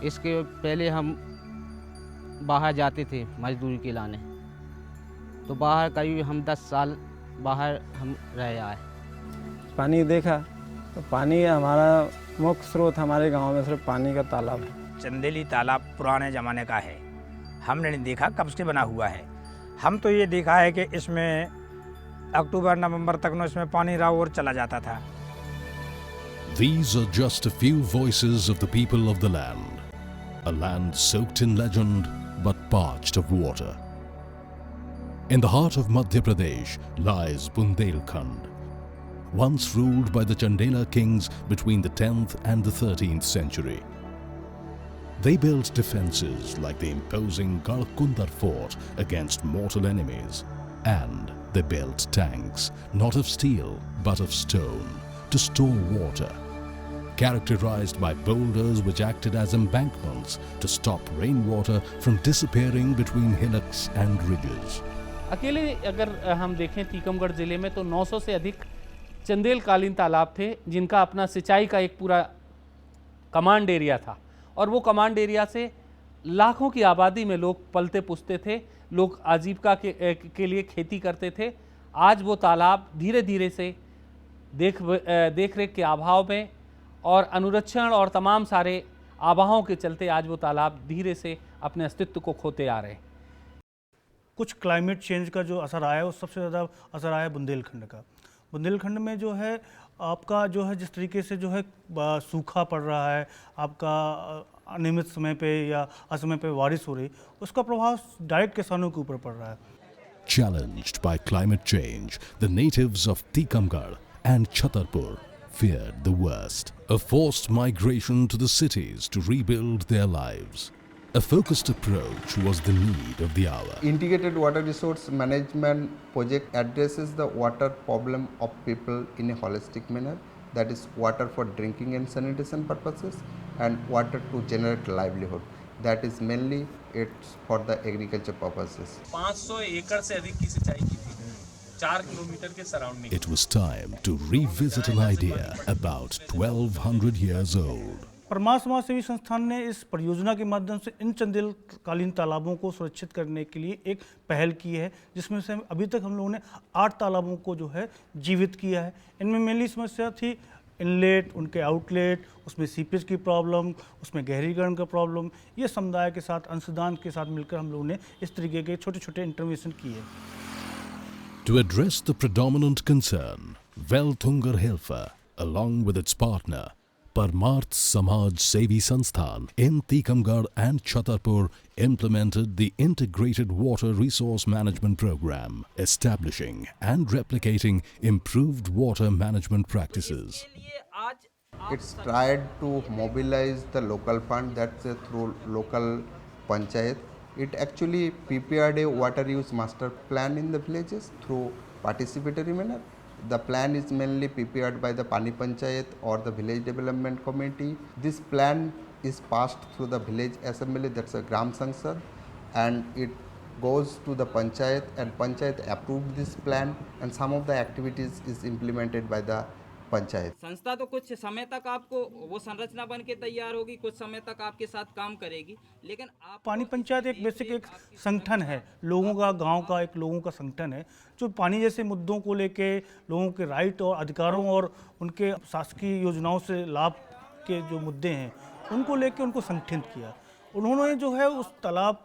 इसके पहले हम बाहर जाते थे मजदूरी के लाने, तो बाहर करीब हम 10 साल बाहर हम रह आए। पानी देखा तो पानी हमारा मुख्य स्रोत हमारे गांव में सिर्फ पानी का तालाब है। चंदेली तालाब पुराने ज़माने का है, हमने नहीं देखा कब से बना हुआ है। हम तो ये देखा है कि इसमें अक्टूबर नवंबर तक में इसमें पानी रहा और चला जाता था। These are just a few voices of the people of the land, a land soaked in legend but parched of water. In the heart of Madhya Pradesh lies Bundelkhand, once ruled by the Chandela kings between the 10th and the 13th century. They built defences like the imposing Garkundar fort against mortal enemies, and they built tanks, not of steel but of stone, to store water, characterized by boulders which acted as embankments to stop rainwater from disappearing between hillocks and ridges. अकेले अगर हम देखें टीकमगढ़ ज़िले में तो 900 से अधिक चंदेलकालीन तालाब थे, जिनका अपना सिंचाई का एक पूरा कमांड एरिया था, और वो कमांड एरिया से लाखों की आबादी में लोग पलते पुसते थे, लोग आजीविका के लिए खेती करते थे। आज वो तालाब धीरे धीरे से देख रेख के अभाव में और अनुरक्षण और तमाम सारे आवाहों के चलते आज वो तालाब धीरे से अपने अस्तित्व को खोते आ रहे हैं। कुछ क्लाइमेट चेंज का जो असर आया है, वो सबसे ज़्यादा असर आया है बुंदेलखंड का। बुंदेलखंड में जो है आपका जो है जिस तरीके से जो है सूखा पड़ रहा है, आपका अनियमित समय पे या असमय पे बारिश हो रही, उसका प्रभाव डायरेक्ट किसानों के ऊपर पड़ रहा है। Challenged by climate change, the natives of Tikamgarh and Chhatarpur feared the worst, a forced migration to the cities to rebuild their lives. A focused approach was the need of the hour. Integrated water resource management project addresses the water problem of people in a holistic manner, that is water for drinking and sanitation purposes and water to generate livelihood, that is mainly it's for the agriculture purposes. 500 एकड़ से अधिक की सिंचाई की थी, 4 kilometre के surrounding. It was time to revisit an idea about 1200 years old. Parmar समाज सेवी संस्थान ने इस परियोजना के माध्यम से इन चंदेलकालीन तालाबों को सुरक्षित करने के लिए एक पहल की है, जिसमें से अभी तक हम लोगों ने 8 तालाबों को जो है जीवित किया है। इनमें मेनली समस्या थी इनलेट, उनके आउटलेट, उसमें सीपेज की प्रॉब्लम, उसमें गहरीकरण का प्रॉब्लम। ये समुदाय के साथ अंशदान के साथ मिलकर हम लोगों ने इस तरीके के छोटे छोटे इंटरवेंशन किए। To address the predominant concern, Velthungar Hilfa, along with its partner, Parmarth Samaj Sevi Sansthan in Tikamgarh and Chhatarpur implemented the Integrated Water Resource Management Program, establishing and replicating improved water management practices. It's tried to mobilize the local fund, that's through local panchayat. It actually prepared a water use master plan in the villages through participatory manner. The plan is mainly prepared by the Pani Panchayat or the Village Development Committee. This plan is passed through the village assembly, that's a Gram Sangsad, and it goes to the Panchayat, and Panchayat approved this plan, and some of the activities is implemented by the panchayat. संस्था तो कुछ समय तक आपको वो संरचना बन के तैयार होगी, कुछ समय तक आपके साथ काम करेगी, लेकिन आप पानी पंचायत एक बेसिक एक संगठन है, लोगों का, गांव का एक लोगों का संगठन है, जो पानी जैसे मुद्दों को लेके लोगों के राइट और अधिकारों और उनके शासकीय योजनाओं से लाभ के जो मुद्दे हैं उनको लेके उनको संगठित किया। उन्होंने जो है उस तालाब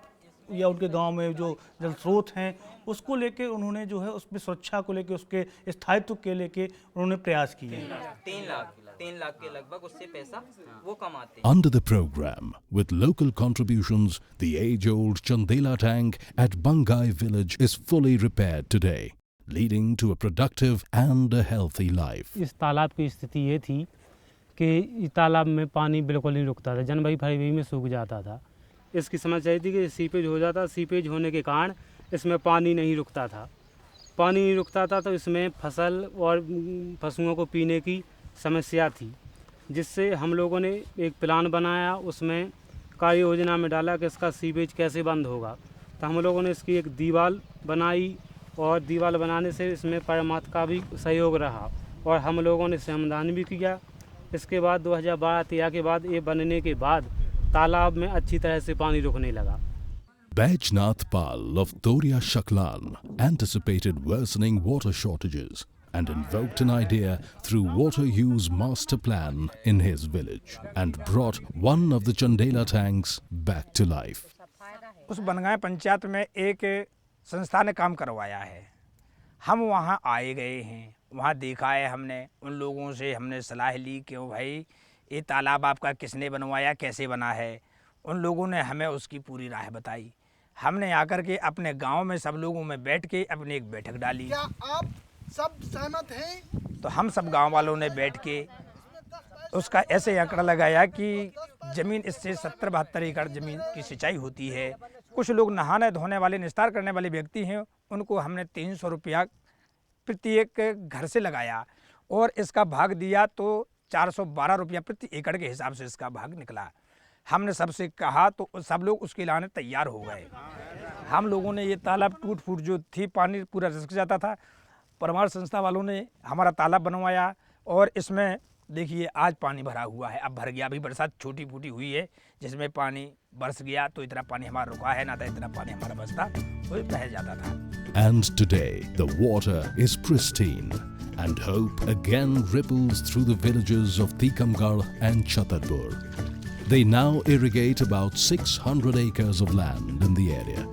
या उनके गांव में जो जल स्रोत हैं उसको लेके उन्होंने जो है उसमें सुरक्षा को लेके, उसके स्थायित्व के लेके उन्होंने प्रयास किए। 3 लाख के लगभग उससे पैसा वो कमाते हैं। Under the program, with local contributions, the age-old Chandela tank at Bangai village is fully repaired today, leading to a productive and a healthy life. इस तालाब की स्थिति ये थी कि इस तालाब में पानी बिल्कुल नहीं रुकता था, जनवरी फरवरी में सूख जाता था। इसकी समस्या थी कि सीपेज हो जाता, सीपेज होने के कारण इसमें पानी नहीं रुकता था। पानी नहीं रुकता था तो इसमें फसल और पशुओं को पीने की समस्या थी, जिससे हम लोगों ने एक प्लान बनाया, उसमें कार्य योजना में डाला कि इसका सीपेज कैसे बंद होगा। तो हम लोगों ने इसकी एक दीवार बनाई, और दीवार बनाने से इसमें परमात्मा का भी सहयोग रहा, और हम लोगों ने श्रमदान भी किया। इसके बाद 2012-13 के बाद ये बनने के बाद तालाब में अच्छी तरह से पानी रुकने लगा। Baijnath Pal of Toria Shaklan anticipated worsening water shortages and invoked an idea through water use master plan in his village and brought one of the Chandela tanks back to life. उस बनगांव पंचायत में एक संस्था ने काम करवाया है। हम वहाँ आए गए हैं, वहाँ देखा है हमने, उन लोगों से हमने सलाह ली कि भाई ये तालाब आपका किसने बनवाया, कैसे बना है। उन लोगों ने हमें उसकी पूरी राह बताई। हमने आकर के अपने गांव में सब लोगों में बैठ के अपनी एक बैठक डाली। क्या आप सब सहमत हैं? तो हम सब गांव वालों ने बैठ के उसका ऐसे आंकड़ा लगाया कि ज़मीन इससे 70-72 एकड़ ज़मीन की सिंचाई होती है। कुछ लोग नहाने धोने वाले निस्तार करने वाले व्यक्ति हैं, उनको हमने 300 रुपया प्रत्येक घर से लगाया और इसका भाग दिया तो 412 रुपया प्रति एकड़ के हिसाब से इसका भाग निकला। हमने सबसे कहा तो सब लोग उसके लाने तैयार हो गए। हम लोगों ने ये तालाब टूट फूट जो थी, पानी पूरा रिस्क जाता था, परमार संस्था वालों ने हमारा तालाब बनवाया और इसमें देखिए आज पानी भरा हुआ है। अब भर गया, अभी बरसात छोटी फूटी हुई है जिसमें पानी बरस गया तो इतना पानी हमारा रुका है, ना तो इतना पानी हमारा बसता तो बह जाता था। And today the water is pristine and hope again ripples through the villages of Tikamgarh and Chhatarpur. They now irrigate about 600 acres of land in the area.